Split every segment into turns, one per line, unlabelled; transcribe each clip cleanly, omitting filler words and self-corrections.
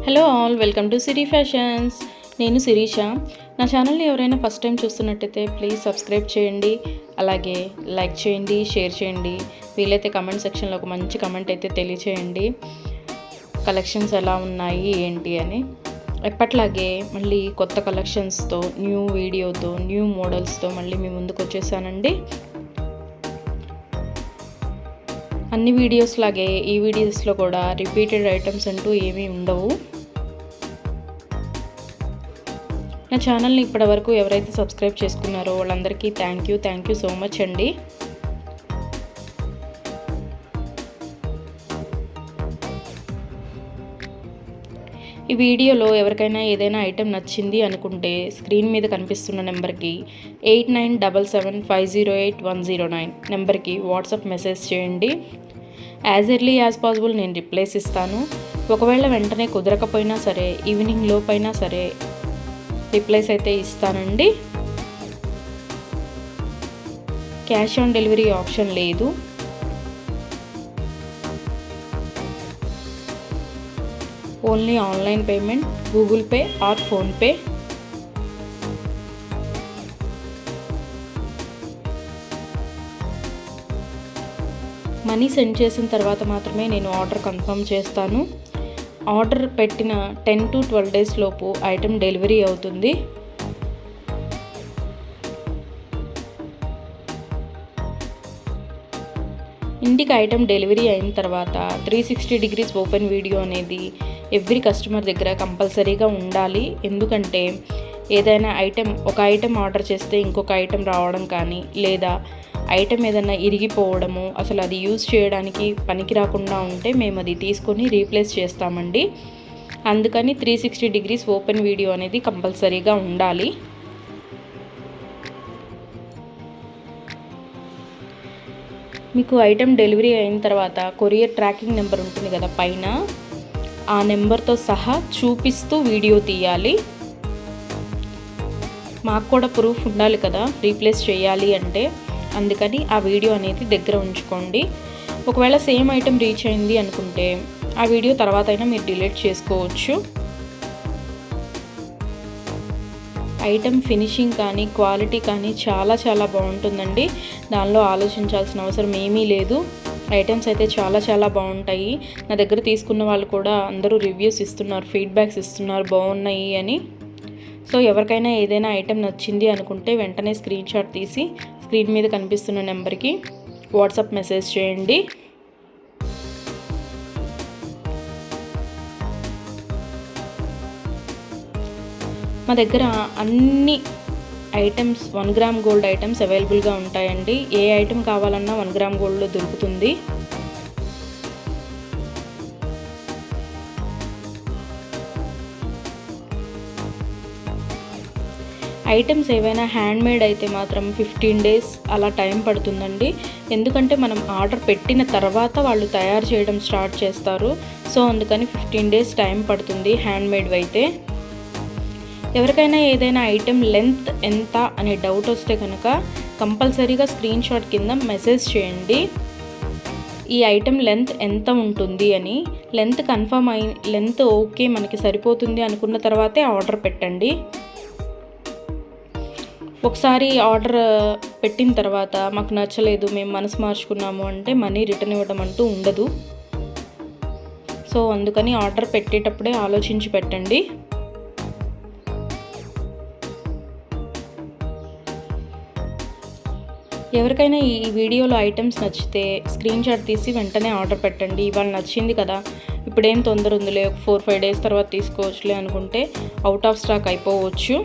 Hello all, welcome to Siri fashions. నేను శిరీష. నా ఛానల్ని ఎవరైనా ఫస్ట్ టైం చూస్తున్నట్టయితే ప్లీజ్ సబ్స్క్రైబ్ చేయండి, అలాగే లైక్ చేయండి, షేర్ చేయండి. వీలైతే కమెంట్ సెక్షన్లో ఒక మంచి కమెంట్ అయితే తెలియచేయండి, కలెక్షన్స్ ఎలా ఉన్నాయి ఏంటి అని. ఎప్పట్లాగే మళ్ళీ కొత్త కలెక్షన్స్తో, న్యూ వీడియోతో, న్యూ మోడల్స్తో మళ్ళీ మీ ముందుకు వచ్చేసానండి. అన్ని వీడియోస్ లాగే ఈ వీడియోస్లో కూడా రిపీటెడ్ ఐటమ్స్ అంటూ ఏమీ ఉండవు. నా ఛానల్ని ఇప్పటివరకు ఎవరైతే సబ్స్క్రైబ్ చేసుకున్నారో వాళ్ళందరికీ థ్యాంక్ యూ సో మచ్ అండి. ఈ వీడియోలో ఎవరికైనా ఏదైనా ఐటెం నచ్చింది అనుకుంటే స్క్రీన్ మీద కనిపిస్తున్న నెంబర్కి 8977508109 నెంబర్కి వాట్సాప్ మెసేజ్ చేయండి. యాజ్ ఎర్లీ యాజ్ పాసిబుల్ నేను రిప్లైస్ ఇస్తాను. ఒకవేళ వెంటనే కుదరకపోయినా సరే ఈవినింగ్ లోపైనా సరే రిప్లైస్ అయితే ఇస్తానండి. క్యాష్ ఆన్ డెలివరీ ఆప్షన్ లేదు. Only online payment, Google pay are PhonePe. Money send చేసిన తర్వాత మాత్రమే నేను ఆర్డర్ కన్ఫర్మ్ చేస్తాను. ఆర్డర్ పెట్టిన 10 to 12 days లోపు ఐటెం డెలివరీ అవుతుంది. ఇంటికి ఐటెం డెలివరీ అయిన తర్వాత 360 degrees ఓపెన్ వీడియో అనేది ఎవ్రీ కస్టమర్ దగ్గర కంపల్సరీగా ఉండాలి. ఎందుకంటే ఏదైనా ఒక ఐటెం ఆర్డర్ చేస్తే ఇంకొక ఐటెం రావడం కానీ, లేదా ఐటెం ఏదైనా ఇరిగిపోవడము, అసలు అది యూజ్ చేయడానికి పనికి రాకుండా ఉంటే మేము అది తీసుకొని రీప్లేస్ చేస్తామండి. అందుకని 360 degrees ఓపెన్ వీడియో అనేది కంపల్సరీగా ఉండాలి. మీకు ఐటెం డెలివరీ అయిన తర్వాత కొరియర్ ట్రాకింగ్ నెంబర్ ఉంటుంది కదా పైన, ఆ నెంబర్తో సహా చూపిస్తూ వీడియో తీయాలి. మాకు కూడా ప్రూఫ్ ఉండాలి కదా రీప్లేస్ చేయాలి అంటే. అందుకని ఆ వీడియో అనేది దగ్గర ఉంచుకోండి. ఒకవేళ సేమ్ ఐటెం రీచ్ అయింది అనుకుంటే ఆ వీడియో తర్వాత అయినా మీరు డిలీట్ చేసుకోవచ్చు. ఐటెం ఫినిషింగ్ కానీ, క్వాలిటీ కానీ చాలా బాగుంటుందండి. దానిలో ఆలోచించాల్సిన అవసరం ఏమీ లేదు. ఐటమ్స్ అయితే చాలా బాగుంటాయి. నా దగ్గర తీసుకున్న వాళ్ళు కూడా అందరూ రివ్యూస్ ఇస్తున్నారు, ఫీడ్బ్యాక్స్ ఇస్తున్నారు బాగున్నాయి అని. సో ఎవరికైనా ఏదైనా ఐటెం నచ్చింది అనుకుంటే వెంటనే స్క్రీన్ షాట్ తీసి స్క్రీన్ మీద కనిపిస్తున్న నెంబర్కి వాట్సాప్ మెసేజ్ చేయండి. మా దగ్గర అన్ని ఐటమ్స్ 1 gram గోల్డ్ ఐటమ్స్ అవైలబుల్గా ఉంటాయండి. ఏ ఐటెం కావాలన్నా 1 gram గోల్డ్లో దొరుకుతుంది. ఐటమ్స్ ఏవైనా హ్యాండ్మేడ్ అయితే మాత్రం 15 days అలా టైం పడుతుందండి. ఎందుకంటే మనం ఆర్డర్ పెట్టిన తర్వాత వాళ్ళు తయారు చేయడం స్టార్ట్ చేస్తారు. సో అందుకని 15 days టైం పడుతుంది హ్యాండ్మేడ్ అయితే. ఎవరికైనా ఏదైనా ఐటెం లెంత్ ఎంత అనే డౌట్ వస్తే కనుక కంపల్సరీగా స్క్రీన్ షాట్ కింద మెసేజ్ చేయండి. ఈ ఐటెం లెంత్ ఎంత ఉంటుంది అని. లెంత్ ఓకే మనకి సరిపోతుంది అనుకున్న తర్వాతే ఆర్డర్ పెట్టండి. ఒకసారి ఆర్డర్ పెట్టిన తర్వాత మాకు నచ్చలేదు, మేము మనసు మార్చుకున్నాము అంటే మనీ రిటర్న్ ఇవ్వడం అంటూ ఉండదు. సో అందుకని ఆర్డర్ పెట్టేటప్పుడే ఆలోచించి పెట్టండి. ఎవరికైనా ఈ వీడియోలో ఐటమ్స్ నచ్చితే స్క్రీన్ షాట్ తీసి వెంటనే ఆర్డర్ పెట్టండి. ఇవాళ నచ్చింది కదా, ఇప్పుడేం తొందర ఉందిలే, 4-5 days తర్వాత తీసుకోవచ్చులే అనుకుంటే అవుట్ ఆఫ్ స్టాక్ అయిపోవచ్చు.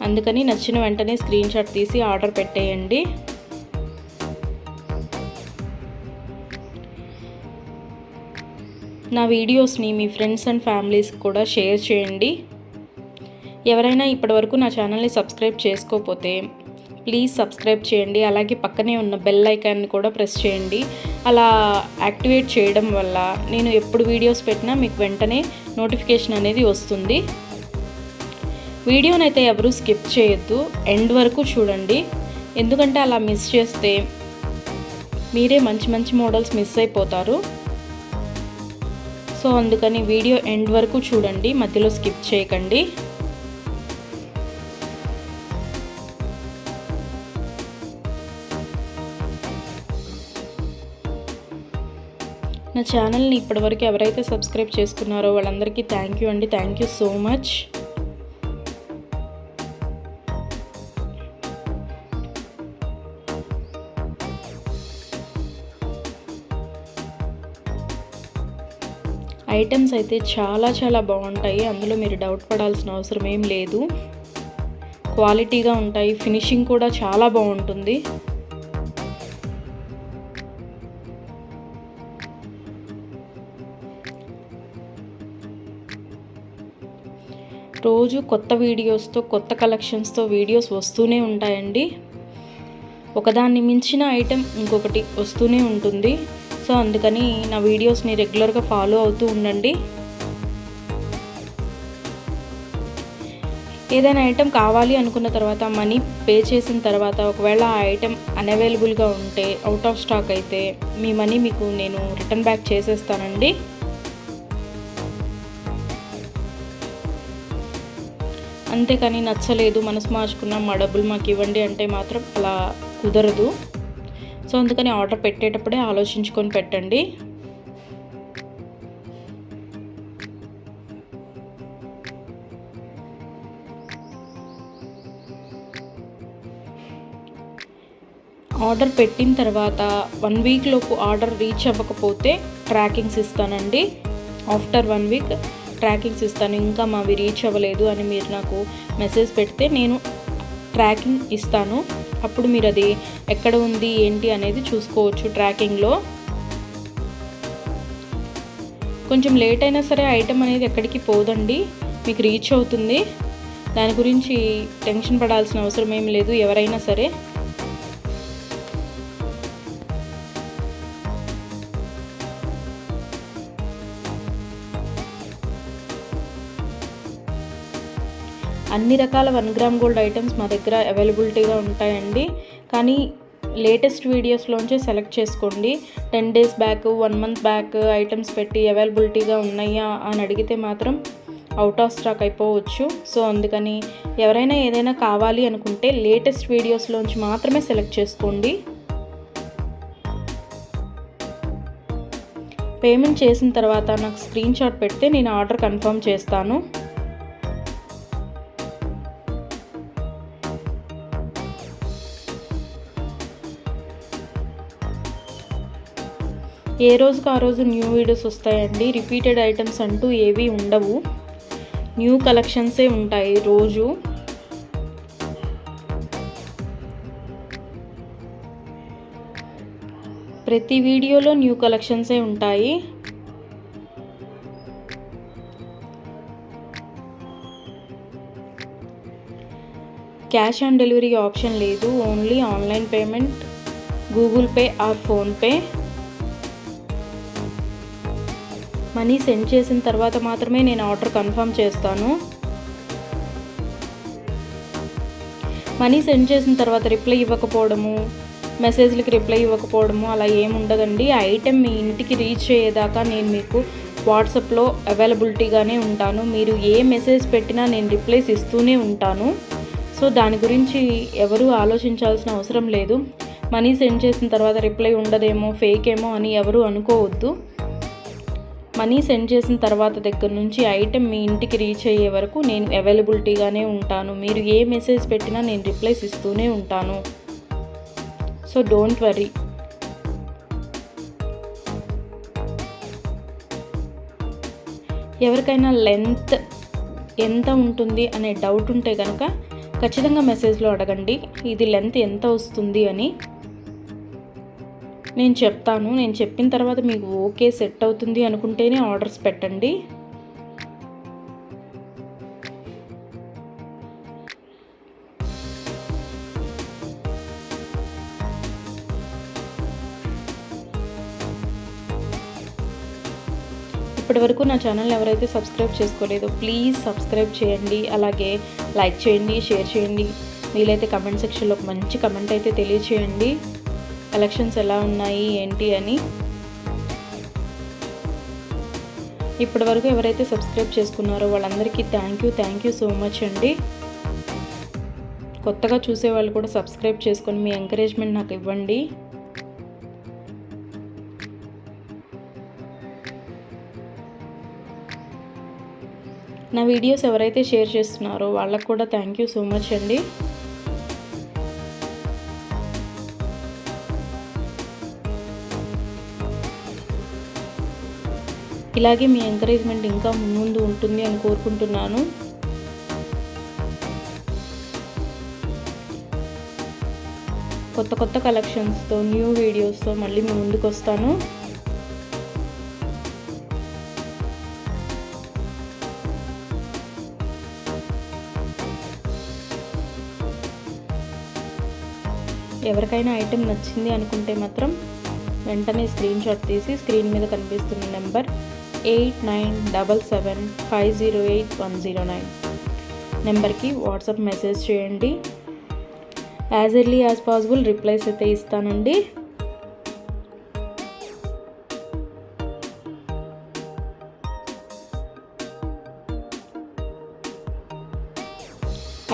అందుకని నచ్చిన వెంటనే స్క్రీన్ షాట్ తీసి ఆర్డర్ పెట్టేయండి. నా వీడియోస్ని మీ ఫ్రెండ్స్ అండ్ ఫ్యామిలీస్కి కూడా షేర్ చేయండి. ఎవరైనా ఇప్పటివరకు నా ఛానల్ని సబ్స్క్రైబ్ చేసుకోకపోతే ప్లీజ్ సబ్స్క్రైబ్ చేయండి. అలాగే పక్కనే ఉన్న బెల్ ఐకాన్ని కూడా ప్రెస్ చేయండి. అలా యాక్టివేట్ చేయడం వల్ల నేను ఎప్పుడు వీడియోస్ పెట్టినా మీకు వెంటనే నోటిఫికేషన్ అనేది వస్తుంది. వీడియోనైతే ఎవరు స్కిప్ చేయొద్దు, ఎండ్ వరకు చూడండి. ఎందుకంటే అలా మిస్ చేస్తే మీరే మంచి మోడల్స్ మిస్ అయిపోతారు. సో అందుకని వీడియో ఎండ్ వరకు చూడండి, మధ్యలో స్కిప్ చేయకండి. నా ఛానల్ని ఇప్పటివరకు ఎవరైతే సబ్స్క్రైబ్ చేసుకున్నారో వాళ్ళందరికీ థ్యాంక్ యూ అండి. Thank you so much. Items అయితే చాలా బాగుంటాయి, అందులో మీరు డౌట్ పడాల్సిన అవసరం ఏం లేదు. క్వాలిటీగా ఉంటాయి, ఫినిషింగ్ కూడా చాలా బాగుంటుంది. రోజు కొత్త వీడియోస్తో, కొత్త కలెక్షన్స్తో వీడియోస్ వస్తూనే ఉంటాయండి. ఒకదాన్ని మించిన ఐటెం ఇంకొకటి వస్తూనే ఉంటుంది. సో అందుకని నా వీడియోస్ని రెగ్యులర్గా ఫాలో అవుతూ ఉండండి. ఏదైనా ఐటెం కావాలి అనుకున్న తర్వాత మనీ పే చేసిన తర్వాత ఒకవేళ ఆ ఐటెం అన్అవైలబుల్గా ఉంటే, అవుట్ ఆఫ్ స్టాక్ అయితే మీ మనీ మీకు నేను రిటర్న్ బ్యాక్ చేసేస్తానండి. అంతేకాని నచ్చలేదు, మనసు మార్చుకున్నాం, మా డబ్బులు మాకు ఇవ్వండి అంటే మాత్రం అలా కుదరదు. సో అందుకని ఆర్డర్ పెట్టేటప్పుడే ఆలోచించుకొని పెట్టండి. ఆర్డర్ పెట్టిన తర్వాత 1 వీక్ లోపు ఆర్డర్ రీచ్ అవ్వకపోతే ట్రాకింగ్స్ ఇస్తానండి. ఆఫ్టర్ 1 వీక్ ట్రాకింగ్స్ ఇస్తాను. ఇంకా మావి రీచ్ అవ్వలేదు అని మీరు నాకు మెసేజ్ పెడితే నేను ట్రాకింగ్ ఇస్తాను. అప్పుడు మీరు అది ఎక్కడ ఉంది ఏంటి అనేది చూసుకోవచ్చు ట్రాకింగ్లో. కొంచెం లేట్ అయినా సరే ఐటెం అనేది ఎక్కడికి పోదండి, మీకు రీచ్ అవుతుంది. దాని గురించి టెన్షన్ పడాల్సిన అవసరం ఏం లేదు ఎవరైనా సరే. అన్ని రకాల 1 గ్రామ్ గోల్డ్ ఐటమ్స్ మా దగ్గర అవైలబిలిటీగా ఉంటాయండి. కానీ లేటెస్ట్ వీడియోస్లోంచే సెలెక్ట్ చేసుకోండి. 10 days back, 1 month back items పెట్టి అవైలబిలిటీగా ఉన్నాయా అని అడిగితే మాత్రం అవుట్ ఆఫ్ స్టాక్ అయిపోవచ్చు. సో అందుకని ఎవరైనా ఏదైనా కావాలి అనుకుంటే లేటెస్ట్ వీడియోస్లోంచి మాత్రమే సెలెక్ట్ చేసుకోండి. పేమెంట్ చేసిన తర్వాత నాకు స్క్రీన్ షాట్ పెడితే నేను ఆర్డర్ కన్ఫర్మ్ చేస్తాను. ఏ రోజుకు ఆ రోజు న్యూ వీడియోస్ వస్తాయండి. రిపీటెడ్ ఐటమ్స్ అంటూ ఏవి ఉండవు, న్యూ కలెక్షన్సే ఉంటాయి రోజు. ప్రతి వీడియోలో న్యూ కలెక్షన్సే ఉంటాయి. క్యాష్ ఆన్ డెలివరీ ఆప్షన్ లేదు, only online payment, Google pay are PhonePe. Money send చేసిన తర్వాత మాత్రమే నేను ఆర్డర్ కన్ఫర్మ్ చేస్తాను. మనీ సెండ్ చేసిన తర్వాత రిప్లై ఇవ్వకపోవడము, మెసేజ్లకి రిప్లై ఇవ్వకపోవడము అలా ఏముండదండి. ఆ ఐటెం మీ ఇంటికి రీచ్ అయ్యేదాకా నేను మీకు వాట్సాప్లో అవైలబిలిటీగానే ఉంటాను. మీరు ఏ మెసేజ్ పెట్టినా నేను రిప్లైస్ ఇస్తూనే ఉంటాను. సో దాని గురించి ఎవరూ ఆలోచించాల్సిన అవసరం లేదు. మనీ సెండ్ చేసిన తర్వాత రిప్లై ఉండదేమో, ఫేక్ ఏమో అని ఎవరు అనుకోవద్దు. మనీ సెండ్ చేసిన తర్వాత దగ్గర నుంచి ఐటెం మీ ఇంటికి రీచ్ అయ్యే వరకు నేను అవైలబిలిటీగానే ఉంటాను. మీరు ఏ మెసేజ్ పెట్టినా నేను రిప్లైస్ ఇస్తూనే ఉంటాను. So don't worry. ఎవరికైనా లెంత్ ఎంత ఉంటుంది అనే డౌట్ ఉంటే కనుక ఖచ్చితంగా మెసేజ్లో అడగండి, ఇది లెంత్ ఎంత వస్తుంది అని. నేను చెప్తాను. నేను చెప్పిన తర్వాత మీకు ఓకే సెట్ అవుతుంది అనుకుంటేనే ఆర్డర్స్ పెట్టండి. ఇప్పటివరకు నా ఛానల్ ఎవరైతే సబ్స్క్రైబ్ చేసుకోలేదో ప్లీజ్ సబ్స్క్రైబ్ చేయండి. అలాగే లైక్ చేయండి, షేర్ చేయండి. వీలైతే కమెంట్ సెక్షన్లో ఒక మంచి కమెంట్ అయితే తెలియచేయండి, కలెక్షన్స్ ఎలా ఉన్నాయి ఏంటి అని. ఇప్పటి వరకు ఎవరైతే సబ్స్క్రైబ్ చేసుకున్నారో వాళ్ళందరికీ థ్యాంక్ యూ సో మచ్ అండి. కొత్తగా చూసే వాళ్ళు కూడా సబ్స్క్రైబ్ చేసుకొని మీ ఎంకరేజ్మెంట్ నాకు ఇవ్వండి. నా వీడియోస్ ఎవరైతే షేర్ చేస్తున్నారో వాళ్ళకు కూడా థ్యాంక్ యూ సో మచ్ అండి. ఇలాగే మీ ఎంకరేజ్మెంట్ ఇంకా ముందు ఉంటుంది అని కోరుకుంటున్నాను. కొత్త కలెక్షన్స్తో న్యూ వీడియోస్తో మళ్ళీ మీ ముందుకు వస్తాను. ఎవరికైనా ఐటెం నచ్చింది అనుకుంటే మాత్రం వెంటనే స్క్రీన్ షాట్ తీసి స్క్రీన్ మీద కనిపిస్తున్న నెంబర్ 8977508109 నెంబర్కి వాట్సాప్ మెసేజ్ చేయండి. As early as possible replies అయితే ఇస్తానండి.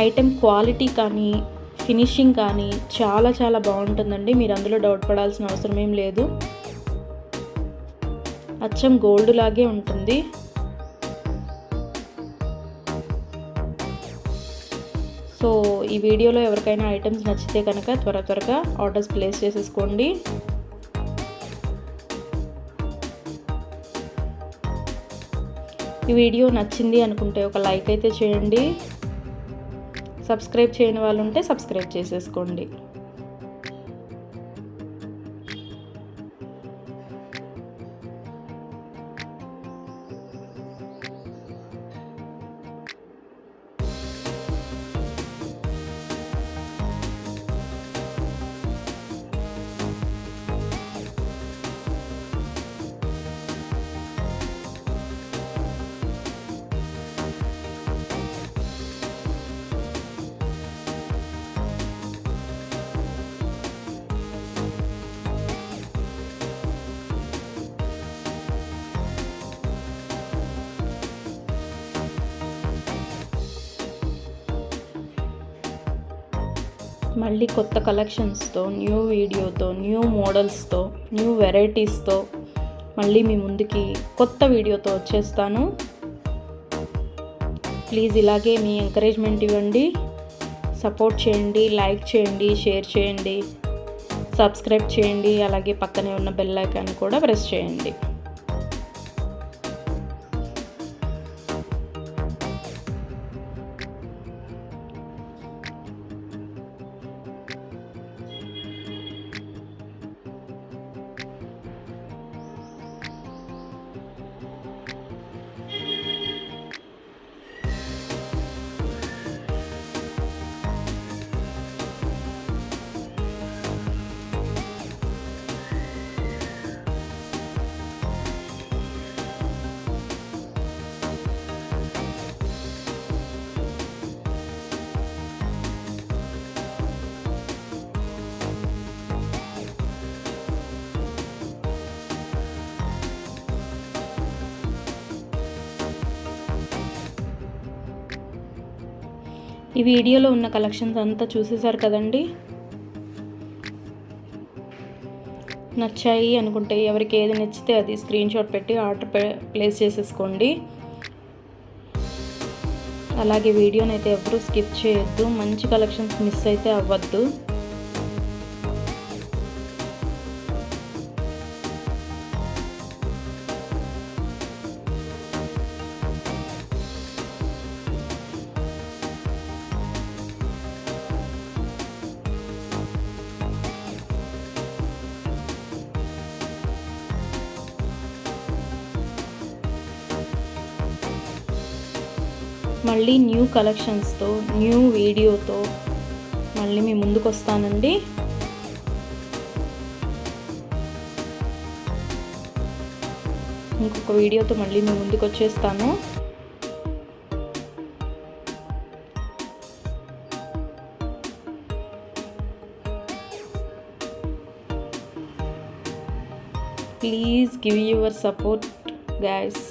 ఐటెం క్వాలిటీ కానీ ఫినిషింగ్ కానీ చాలా బాగుంటుందండి. మీరు అందులో డౌట్ పడాల్సిన అవసరం ఏం లేదు. అచ్చం గోల్డ్ లాగే ఉంటుంది. సో ఈ వీడియోలో ఎవరికైనా ఐటమ్స్ నచ్చితే కనుక త్వరగా ఆర్డర్స్ ప్లేస్ చేసేసుకోండి. ఈ వీడియో నచ్చింది అనుకుంటే ఒక లైక్ అయితే చేయండి. సబ్స్క్రైబ్ చేయని వాళ్ళు ఉంటే సబ్స్క్రైబ్ చేసేసుకోండి. మళ్ళీ కొత్త కలెక్షన్స్తో న్యూ వీడియోతో న్యూ మోడల్స్తో న్యూ వెరైటీస్తో మళ్ళీ మీ ముందుకి కొత్త వీడియోతో వచ్చేస్తాను. ప్లీజ్ ఇలాగే మీ ఎంకరేజ్మెంట్ ఇవ్వండి, సపోర్ట్ చేయండి, లైక్ చేయండి, షేర్ చేయండి, సబ్స్క్రైబ్ చేయండి. అలాగే పక్కనే ఉన్న బెల్ ఐకాన్ కూడా ప్రెస్ చేయండి. ఈ వీడియోలో ఉన్న కలెక్షన్స్ అంతా చూసేసారు కదండి. నచ్చాయి అనుకుంటే ఎవరికి ఏది నచ్చితే అది స్క్రీన్ షాట్ పెట్టి ఆర్డర్ ప్లేస్ చేసేసుకోండి. అలాగే వీడియోని అయితే ఎవరు స్కిప్ చేయొద్దు. మంచి కలెక్షన్స్ మిస్ అయితే అవ్వద్దు. మళ్ళీ న్యూ కలెక్షన్స్తో న్యూ వీడియోతో మళ్ళీ మీ ముందుకు వస్తానండి. ఇంకొక వీడియోతో మళ్ళీ మీ ముందుకు వచ్చేస్తాను. Please give your support guys.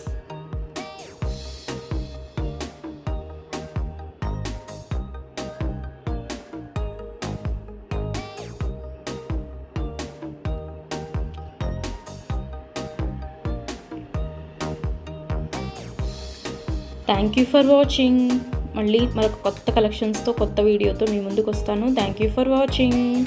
Thank you for watching. మళ్ళీ మరొక కొత్త కలెక్షన్స్తో కొత్త వీడియోతో మీ ముందుకు వస్తాను. Thank you for watching.